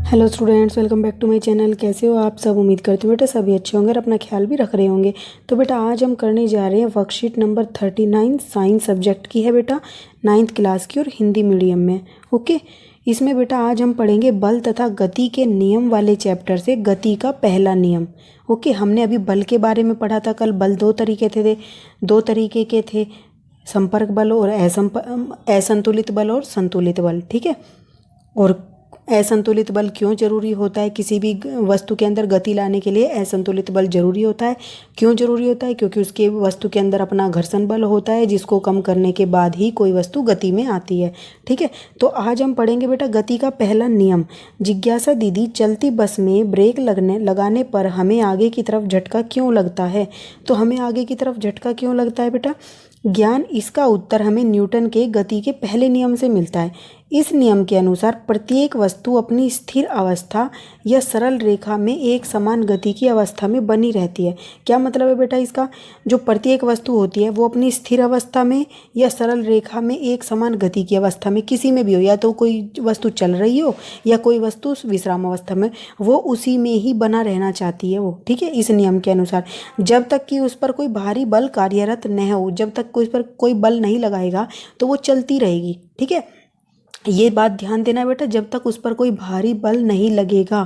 Hello students, welcome back to my channel. कैसे हो आप सब? उम्मीद करती हूँ बेटा सभी अच्छे होंगे और अपना ख्याल भी रख रहे होंगे। तो बेटा आज हम करने जा रहे हैं वर्कशीट नंबर 39 साइंस सब्जेक्ट की है बेटा, 9th क्लास की और हिंदी मीडियम में। ओके, इसमें बेटा आज हम पढ़ेंगे बल तथा गति के नियम वाले चैप्टर से गति का पहला नियम। ओके, हमने अभी बल के बारे में पढ़ा था कल। बल दो तरीके के थे, संपर्क बल और असंतुलित बल और संतुलित बल। ठीक है, और असंतुलित बल क्यों जरूरी होता है? किसी भी वस्तु के अंदर गति लाने के लिए असंतुलित बल जरूरी होता है। क्यों जरूरी होता है? क्योंकि उसके वस्तु के अंदर अपना घर्षण बल होता है, जिसको कम करने के बाद ही कोई वस्तु गति में आती है। ठीक है, तो आज हम पढ़ेंगे बेटा गति का पहला नियम। जिज्ञासा दीदी, चलती बस में ब्रेक लगाने पर हमें आगे की तरफ झटका क्यों लगता है? तो हमें आगे की तरफ झटका क्यों लगता है बेटा? ज्ञान, इसका उत्तर हमें न्यूटन के गति के पहले नियम से मिलता है। इस नियम के अनुसार प्रत्येक वस्तु अपनी स्थिर अवस्था या सरल रेखा में एक समान गति की अवस्था में बनी रहती है। क्या मतलब है बेटा इसका? जो प्रत्येक वस्तु होती है वो अपनी स्थिर अवस्था में या सरल रेखा में एक समान गति की अवस्था में, किसी में भी हो, या तो कोई वस्तु चल रही हो या कोई वस्तु विश्राम अवस्था में, वो उसी में ही बना रहना चाहती है वो। ठीक है, इस नियम के अनुसार जब तक कि उस पर कोई भारी बल कार्यरत न हो, जब तक उस पर कोई बल नहीं लगाएगा तो वो चलती रहेगी। ठीक है, ये बात ध्यान देना बेटा, जब तक उस पर कोई भारी बल नहीं लगेगा।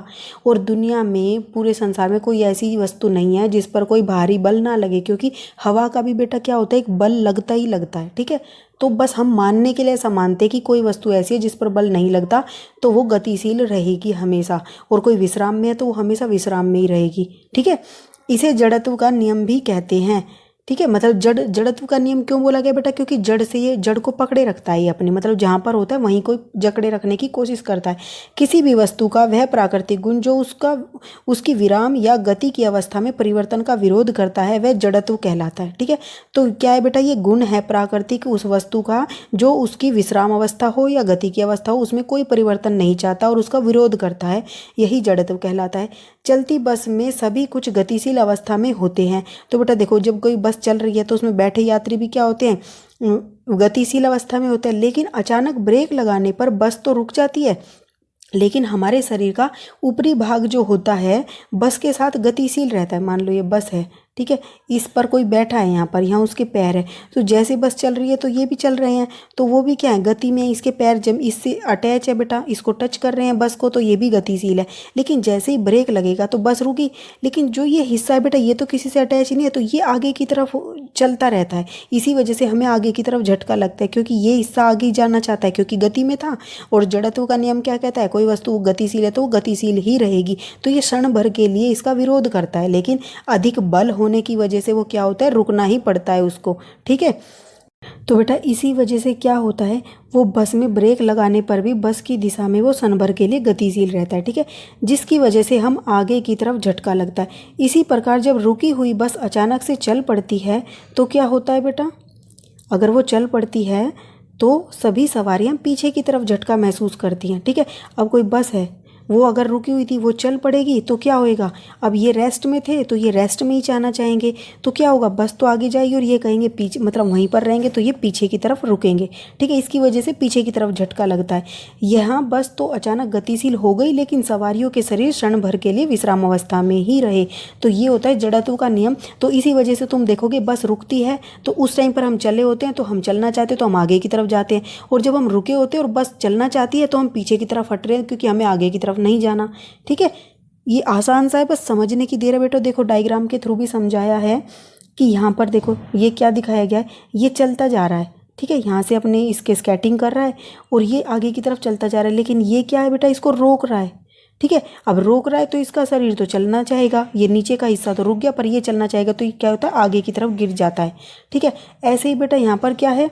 और दुनिया में, पूरे संसार में कोई ऐसी वस्तु नहीं है जिस पर कोई भारी बल ना लगे, क्योंकि हवा का भी बेटा क्या होता है, एक बल लगता ही लगता है। ठीक है, तो बस हम मानने के लिए ऐसा मानते हैं कि कोई वस्तु ऐसी है जिस पर बल नहीं लगता तो वो गतिशील रहेगी हमेशा, और कोई विश्राम में है तो वो हमेशा विश्राम में ही रहेगी। ठीक है, इसे जड़त्व का नियम भी कहते हैं। ठीक है, मतलब जड़त्व का नियम क्यों बोला गया बेटा? क्योंकि जड़ से ये जड़ को पकड़े रखता है, ये अपनी, मतलब जहाँ पर होता है वहीं को जकड़े रखने की कोशिश करता है। किसी भी वस्तु का वह प्राकृतिक गुण जो उसकी विराम या गति की अवस्था में परिवर्तन का विरोध करता है, वह जड़त्व कहलाता है। ठीक है, तो क्या है बेटा, ये गुण है प्राकृतिक उस वस्तु का जो उसकी विश्राम अवस्था हो या गति की अवस्था हो, उसमें कोई परिवर्तन नहीं चाहता और उसका विरोध करता है, यही जड़त्व कहलाता है। चलती बस में सभी कुछ गतिशील अवस्था में होते हैं। तो बेटा देखो, जब कोई बस चल रही है तो उसमें बैठे यात्री भी क्या होते हैं, गतिशील अवस्था में होते हैं। लेकिन अचानक ब्रेक लगाने पर बस तो रुक जाती है, लेकिन हमारे शरीर का ऊपरी भाग जो होता है बस के साथ गतिशील रहता है। मान लो ये बस है, ठीक है, इस पर कोई बैठा है, यहाँ उसके पैर है, तो जैसे बस चल रही है तो ये भी चल रहे हैं, तो वो भी क्या है, गति में। इसके पैर जब इससे अटैच है बेटा, इसको टच कर रहे हैं बस को, तो ये भी गतिशील है। लेकिन जैसे ही ब्रेक लगेगा तो बस रुकी, लेकिन जो ये हिस्सा है बेटा, ये तो किसी से अटैच नहीं है, तो ये आगे की तरफ चलता रहता है। इसी वजह से हमें आगे की तरफ झटका लगता है, क्योंकि ये हिस्सा आगे जाना चाहता है, क्योंकि गति में था। और जड़त्व का नियम क्या कहता है, कोई वस्तु गतिशील है तो वो गतिशील ही रहेगी, तो ये क्षण भर के लिए इसका विरोध करता है, लेकिन अधिक बल होने की वजह से वो क्या होता है, रुकना ही पड़ता है उसको। ठीक है, तो बेटा इसी वजह से क्या होता है, वो बस में ब्रेक लगाने पर भी बस की दिशा में वो क्षण भर के लिए गतिशील रहता है। ठीक है, जिसकी वजह से हम आगे की तरफ झटका लगता है। इसी प्रकार जब रुकी हुई बस अचानक से चल पड़ती है तो क्या होता है बेटा, अगर वो चल पड़ती है तो सभी सवारियां पीछे की तरफ झटका महसूस करती हैं। ठीक है, अब कोई बस है, वो अगर रुकी हुई थी, वो चल पड़ेगी तो क्या होएगा, अब ये रेस्ट में थे तो ये रेस्ट में ही जाना चाहेंगे, तो क्या होगा, बस तो आगे जाएगी और ये कहेंगे पीछे, मतलब वहीं पर रहेंगे, तो ये पीछे की तरफ रुकेंगे। ठीक है, इसकी वजह से पीछे की तरफ झटका लगता है। यहाँ बस तो अचानक गतिशील हो गई, लेकिन सवारियों के शरीर क्षण भर के लिए विश्राम अवस्था में ही रहे, तो ये होता है जड़त्व का नियम। तो इसी वजह से तुम देखोगे बस रुकती है तो उस टाइम पर हम चले होते हैं, तो हम चलना चाहते हैं तो हम आगे की तरफ जाते हैं, और जब हम रुके होते हैं और बस चलना चाहती है तो हम पीछे की तरफ हट रहे हैं, क्योंकि हमें आगे की तरफ नहीं जाना। ठीक है, ये आसान सा है, बस समझने की देर है बेटा। देखो डायग्राम के थ्रू भी समझाया है कि यहाँ पर देखो ये क्या दिखाया गया है, ये चलता जा रहा है। ठीक है, यहाँ से अपने इसके स्केटिंग कर रहा है और ये आगे की तरफ चलता जा रहा है, लेकिन ये क्या है बेटा, इसको रोक रहा है। ठीक है, अब रोक रहा है तो इसका शरीर तो चलना चाहेगा, ये नीचे का हिस्सा तो रुक गया, पर ये चलना चाहेगा तो ये क्या होता है, आगे की तरफ गिर जाता है। ठीक है, ऐसे ही बेटा यहाँ पर क्या है,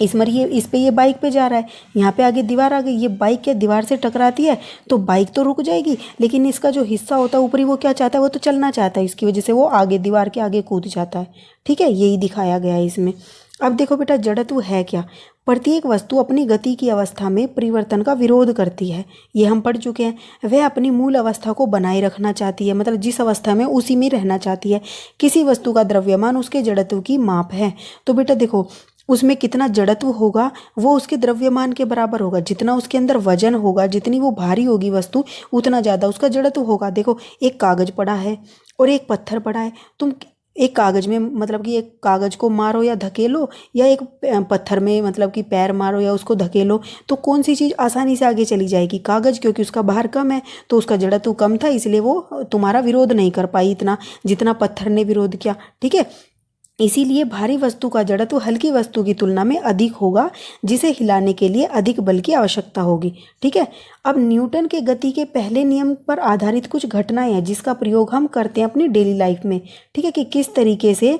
इस पे ये बाइक पे जा रहा है, यहाँ पे आगे दीवार आ गई, ये बाइक क्या दीवार से टकराती है तो बाइक तो रुक जाएगी, लेकिन इसका जो हिस्सा होता है ऊपरी, वो क्या चाहता है, वो तो चलना चाहता है, इसकी वजह से वो आगे दीवार के आगे कूद जाता है। ठीक है, यही दिखाया गया है इसमें। अब देखो बेटा जड़त्व है क्या, प्रत्येक वस्तु अपनी गति की अवस्था में परिवर्तन का विरोध करती है, ये हम पढ़ चुके हैं। वह अपनी मूल अवस्था को बनाए रखना चाहती है, मतलब जिस अवस्था में उसी में रहना चाहती है। किसी वस्तु का द्रव्यमान उसके जड़त्व की माप है। तो बेटा देखो, उसमें कितना जड़त्व होगा वो उसके द्रव्यमान के बराबर होगा। जितना उसके अंदर वजन होगा, जितनी वो भारी होगी वस्तु, उतना ज़्यादा उसका जड़त्व होगा। देखो एक कागज़ पड़ा है और एक पत्थर पड़ा है, तुम एक कागज़ में मतलब कि एक कागज़ को मारो या धकेलो, या एक पत्थर में मतलब कि पैर मारो या उसको धकेलो, तो कौन सी चीज़ आसानी से आगे चली जाएगी? कागज़, क्योंकि उसका भार कम है तो उसका जड़त्व कम था, इसलिए वो तुम्हारा विरोध नहीं कर पाई इतना जितना पत्थर ने विरोध किया। ठीक है, इसीलिए भारी वस्तु का जड़त्व हल्की वस्तु की तुलना में अधिक होगा, जिसे हिलाने के लिए अधिक बल की आवश्यकता होगी। ठीक है, अब न्यूटन के गति के पहले नियम पर आधारित कुछ घटनाएं हैं जिसका प्रयोग हम करते हैं अपनी डेली लाइफ में। ठीक है, कि किस तरीके से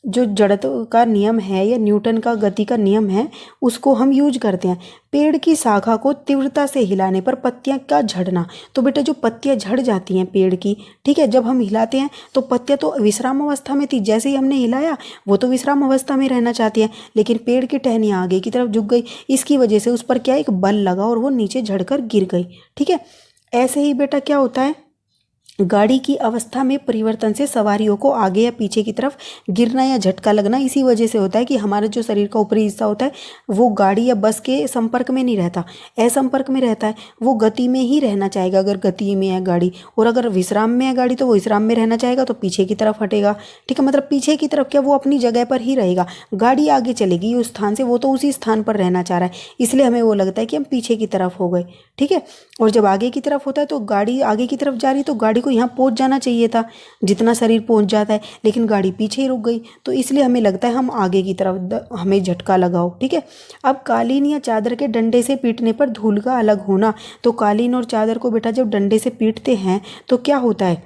जो जड़त्व का नियम है या न्यूटन का गति का नियम है उसको हम यूज करते हैं। पेड़ की शाखा को तीव्रता से हिलाने पर पत्तियां का झड़ना। तो बेटा जो पत्तियां झड़ जाती हैं पेड़ की, ठीक है, जब हम हिलाते हैं तो पत्तियां तो विश्राम अवस्था में थी, जैसे ही हमने हिलाया वो तो विश्राम अवस्था में रहना चाहती है, लेकिन पेड़ की टहनियाँ आगे की तरफ झुक गई। इसकी वजह से उस पर क्या एक बल लगा और वो नीचे झड़कर गिर गई। ठीक है, ऐसे ही बेटा क्या होता है, गाड़ी की अवस्था में परिवर्तन से सवारियों को आगे या पीछे की तरफ गिरना या झटका लगना इसी वजह से होता है कि हमारा जो शरीर का ऊपरी हिस्सा होता है वो गाड़ी या बस के संपर्क में नहीं रहता, असंपर्क में रहता है। वो गति में ही रहना चाहेगा अगर गति में है गाड़ी, और अगर विश्राम में है गाड़ी तो वो विश्राम में रहना चाहेगा तो पीछे की तरफ हटेगा। ठीक है, मतलब पीछे की तरफ क्या, वो अपनी जगह पर ही रहेगा। गाड़ी आगे चलेगी उस स्थान से, वो तो उसी स्थान पर रहना चाह रहा है, इसलिए हमें वो लगता है कि हम पीछे की तरफ हो गए। ठीक है, और जब आगे की तरफ होता है तो गाड़ी आगे की तरफ जा रही तो गाड़ी को यहाँ पहुँच जाना चाहिए था जितना शरीर पहुँच जाता है, लेकिन गाड़ी पीछे ही रुक गई, तो इसलिए हमें लगता है हम आगे की तरफ हमें झटका लगाओ। ठीक है, अब कालीन या चादर के डंडे से पीटने पर धूल का अलग होना। तो कालीन और चादर को बेटा जब डंडे से पीटते हैं तो क्या होता है,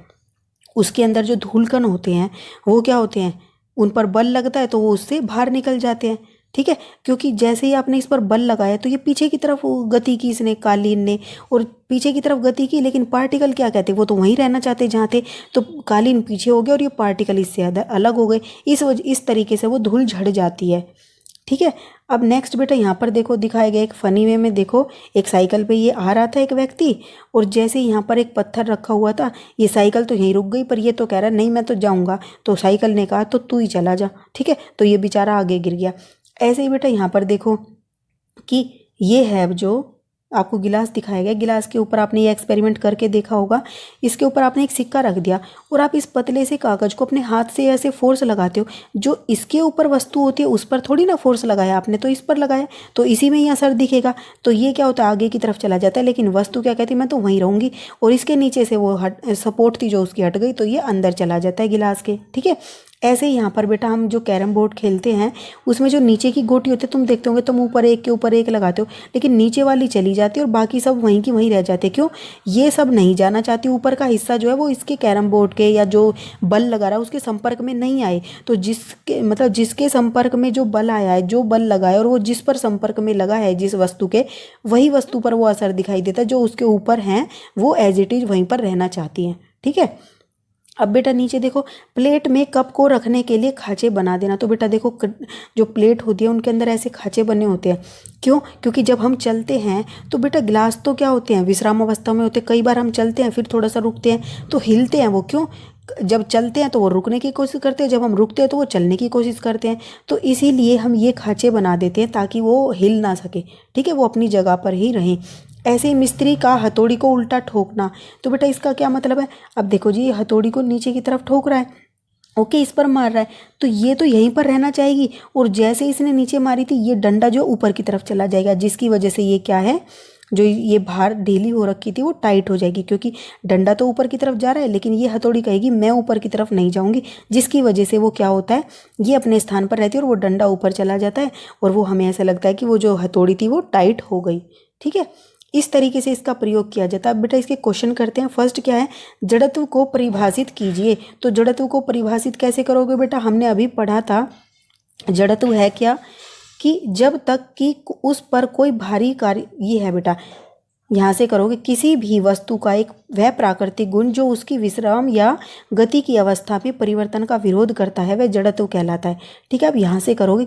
उसके अंदर जो धूल कण होते हैं वो क्या होते हैं, उन पर बल लगता है तो वो उससे बाहर निकल जाते हैं। ठीक है, क्योंकि जैसे ही आपने इस पर बल लगाया तो ये पीछे की तरफ गति की इसने कालीन ने, और पीछे की तरफ गति की, लेकिन पार्टिकल क्या कहते हैं, वो तो वहीं रहना चाहते जहाँ थे, तो कालीन पीछे हो गया और ये पार्टिकल इससे अलग हो गए। इस तरीके से वो धूल झड़ जाती है। ठीक है, अब नेक्स्ट बेटा यहाँ पर देखो दिखाया गया एक फ़नी वे में, देखो एक साइकिल पे ये आ रहा था एक व्यक्ति, और जैसे यहाँ पर एक पत्थर रखा हुआ था, ये साइकिल तो यहीं रुक गई, पर ये तो कह रहा नहीं मैं तो जाऊँगा, तो साइकिल ने कहा तो तू ही चला जा। ठीक है, तो ये बेचारा आगे गिर गया। ऐसे ही बेटा यहाँ पर देखो कि ये है जो आपको गिलास दिखाया गया, गिलास के ऊपर आपने ये एक्सपेरिमेंट करके देखा होगा, इसके ऊपर आपने एक सिक्का रख दिया और आप इस पतले से कागज़ को अपने हाथ से ऐसे फोर्स लगाते हो, जो इसके ऊपर वस्तु होती है उस पर थोड़ी ना फोर्स लगाया आपने, तो इस पर लगाया, तो इसी में ही असर दिखेगा। तो ये क्या होता है, आगे की तरफ चला जाता है, लेकिन वस्तु क्या कहती है मैं तो वहीं रहूँगी, और इसके नीचे से वो सपोर्ट थी जो उसकी हट गई, तो ये अंदर चला जाता है गिलास के। ठीक है, ऐसे ही यहाँ पर बेटा हम जो कैरम बोर्ड खेलते हैं उसमें जो नीचे की गोटी होती है, तुम देखते होंगे तुम ऊपर एक के ऊपर एक लगाते हो, लेकिन नीचे वाली चली जाती है और बाकी सब वहीं की वहीं रह जाते हैं। क्यों, ये सब नहीं जाना चाहती, ऊपर का हिस्सा जो है वो इसके कैरम बोर्ड के या जो बल लगा रहा है उसके संपर्क में नहीं आए। तो जिसके मतलब जिसके संपर्क में जो बल आया है, जो बल लगा है, और वो जिस पर संपर्क में लगा है जिस वस्तु के, वही वस्तु पर वो असर दिखाई देता है। जो उसके ऊपर हैं वो एज इट इज़ वहीं पर रहना चाहती हैं। ठीक है, अब बेटा नीचे देखो, प्लेट में कप को रखने के लिए खाँचे बना देना। तो बेटा देखो जो प्लेट होती है उनके अंदर ऐसे खाँचे बने होते हैं। क्यों, क्योंकि जब हम चलते हैं तो बेटा गिलास तो क्या होते हैं विश्राम अवस्था में होते हैं, कई बार हम चलते हैं फिर थोड़ा सा रुकते हैं तो हिलते हैं वो। क्यों, जब चलते हैं तो वो रुकने की कोशिश करते हैं, जब हम रुकते हैं तो वो चलने की कोशिश करते हैं, तो इसीलिए हम ये खाँचे बना देते हैं ताकि वो हिल ना सके। ठीक है, वो अपनी जगह पर ही रहें। ऐसे ही मिस्त्री का हथौड़ी को उल्टा ठोकना। तो बेटा इसका क्या मतलब है, अब देखो जी हथौड़ी को नीचे की तरफ ठोक रहा है, ओके, इस पर मार रहा है, तो ये तो यहीं पर रहना चाहेगी, और जैसे इसने नीचे मारी थी ये डंडा जो ऊपर की तरफ चला जाएगा, जिसकी वजह से ये क्या है, जो ये भार ढीली हो रखी थी वो टाइट हो जाएगी, क्योंकि डंडा तो ऊपर की तरफ जा रहा है लेकिन ये हथौड़ी कहेगी मैं ऊपर की तरफ नहीं जाऊंगी, जिसकी वजह से वो क्या होता है, ये अपने स्थान पर रहती है और वो डंडा ऊपर चला जाता है, और वो हमें ऐसा लगता है कि वो जो हथौड़ी थी वो टाइट हो गई। ठीक है, इस तरीके से इसका प्रयोग किया जाता है। अब बेटा इसके क्वेश्चन करते हैं। फर्स्ट क्या है, जड़त्व को परिभाषित कीजिए। तो जड़त्व को परिभाषित कैसे करोगे बेटा, हमने अभी पढ़ा था जड़त्व है क्या, कि जब तक कि उस पर कोई भारी कार्य, ये है बेटा, यहाँ से करोगे, किसी भी वस्तु का एक वह प्राकृतिक गुण जो उसकी विश्राम या गति की अवस्था में परिवर्तन का विरोध करता है वह जड़त्व कहलाता है। ठीक है, अब यहाँ से करोगे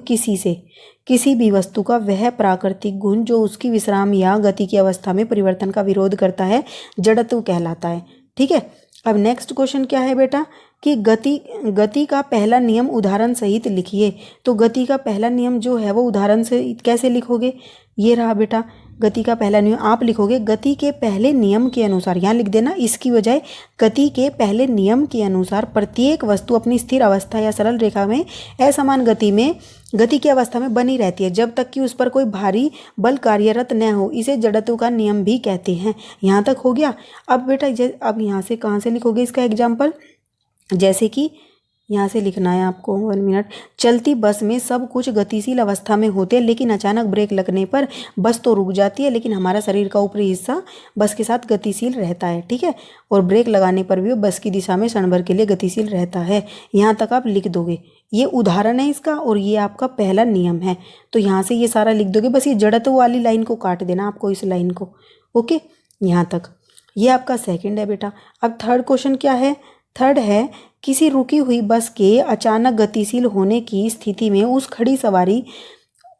किसी भी वस्तु का वह प्राकृतिक गुण जो उसकी विश्राम या गति की अवस्था में परिवर्तन का विरोध करता है जड़त्व कहलाता है। ठीक है, अब नेक्स्ट क्वेश्चन क्या है बेटा कि गति का पहला नियम उदाहरण सहित लिखिए। तो गति का पहला नियम जो है वो उदाहरण से कैसे लिखोगे, ये रहा बेटा गति का पहला नियम। आप लिखोगे गति के पहले नियम के अनुसार, यहाँ लिख देना इसकी बजाय गति के पहले नियम के अनुसार प्रत्येक वस्तु अपनी स्थिर अवस्था या सरल रेखा में असमान गति की अवस्था में बनी रहती है जब तक कि उस पर कोई भारी बल कार्यरत न हो। इसे जड़त्व का नियम भी कहते हैं। यहाँ तक हो गया। अब बेटा अब यहाँ से कहाँ से लिखोगे इसका एग्जाम्पल, जैसे कि यहाँ से लिखना है आपको 1 मिनट। चलती बस में सब कुछ गतिशील अवस्था में होते हैं लेकिन अचानक ब्रेक लगने पर बस तो रुक जाती है, लेकिन हमारा शरीर का ऊपरी हिस्सा बस के साथ गतिशील रहता है, ठीक है। और ब्रेक लगाने पर भी वो बस की दिशा में क्षण भर के लिए गतिशील रहता है। यहाँ तक आप लिख दोगे। ये उदाहरण है इसका और ये आपका पहला नियम है। तो यहाँ से ये सारा लिख दोगे। बस ये जड़त्व वाली लाइन को काट देना आपको, इस लाइन को। ओके, यहाँ तक ये आपका सेकंड है बेटा। अब थर्ड क्वेश्चन क्या है, थर्ड है किसी रुकी हुई बस के अचानक गतिशील होने की स्थिति में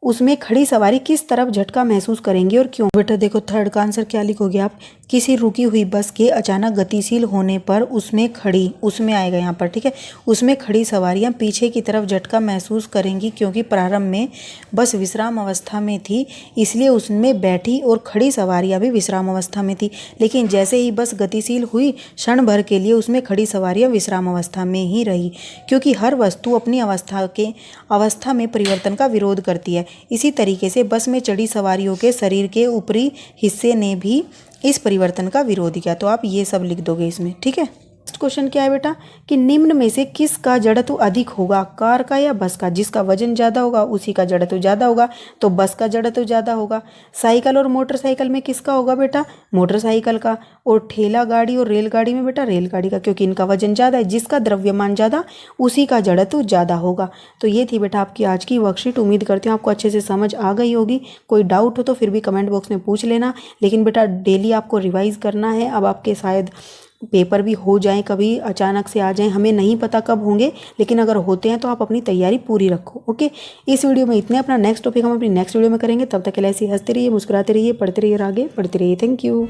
उसमें खड़ी सवारी किस तरफ झटका महसूस करेंगे और क्यों। बेटा देखो थर्ड का आंसर क्या लिखोगे आप, किसी रुकी हुई बस के अचानक गतिशील होने पर उसमें आएगा यहाँ पर, ठीक है। उसमें खड़ी सवारियाँ पीछे की तरफ झटका महसूस करेंगी क्योंकि प्रारंभ में बस विश्राम अवस्था में थी, इसलिए उसमें बैठी और खड़ी सवारियाँ भी विश्राम अवस्था में थी। लेकिन जैसे ही बस गतिशील हुई क्षण भर के लिए उसमें खड़ी सवारियाँ विश्राम अवस्था में ही रही, क्योंकि हर वस्तु अपनी अवस्था में परिवर्तन का विरोध करती है। इसी तरीके से बस में चढ़ी सवारियों के शरीर के ऊपरी हिस्से ने भी इस परिवर्तन का विरोध किया। तो आप ये सब लिख दोगे इसमें, ठीक है। नेक्स्ट क्वेश्चन क्या है बेटा कि निम्न में से किसका जड़त्व अधिक होगा, कार का या बस का। जिसका वजन ज़्यादा होगा उसी का जड़त्व ज़्यादा होगा, तो बस का जड़त्व ज़्यादा होगा। साइकिल और मोटरसाइकिल में किसका होगा बेटा, मोटरसाइकिल का। और ठेला गाड़ी और रेलगाड़ी में बेटा रेलगाड़ी का, क्योंकि इनका वजन ज़्यादा है। जिसका द्रव्यमान ज़्यादा उसी का जड़त्व ज़्यादा होगा। तो ये थी बेटा आपकी आज की वर्कशीट। उम्मीद करती हूँ आपको अच्छे से समझ आ गई होगी। कोई डाउट हो तो फिर भी कमेंट बॉक्स में पूछ लेना। लेकिन बेटा डेली आपको रिवाइज़ करना है। अब आपके शायद पेपर भी हो जाएं, कभी अचानक से आ जाएं, हमें नहीं पता कब होंगे, लेकिन अगर होते हैं तो आप अपनी तैयारी पूरी रखो। ओके, इस वीडियो में इतने। अपना नेक्स्ट टॉपिक हम अपनी नेक्स्ट वीडियो में करेंगे। तब तक के लिए ऐसे हंसते रहिए, मुस्कुराते रहिए, पढ़ते रहिए, आगे बढ़ते रहिए। Thank you.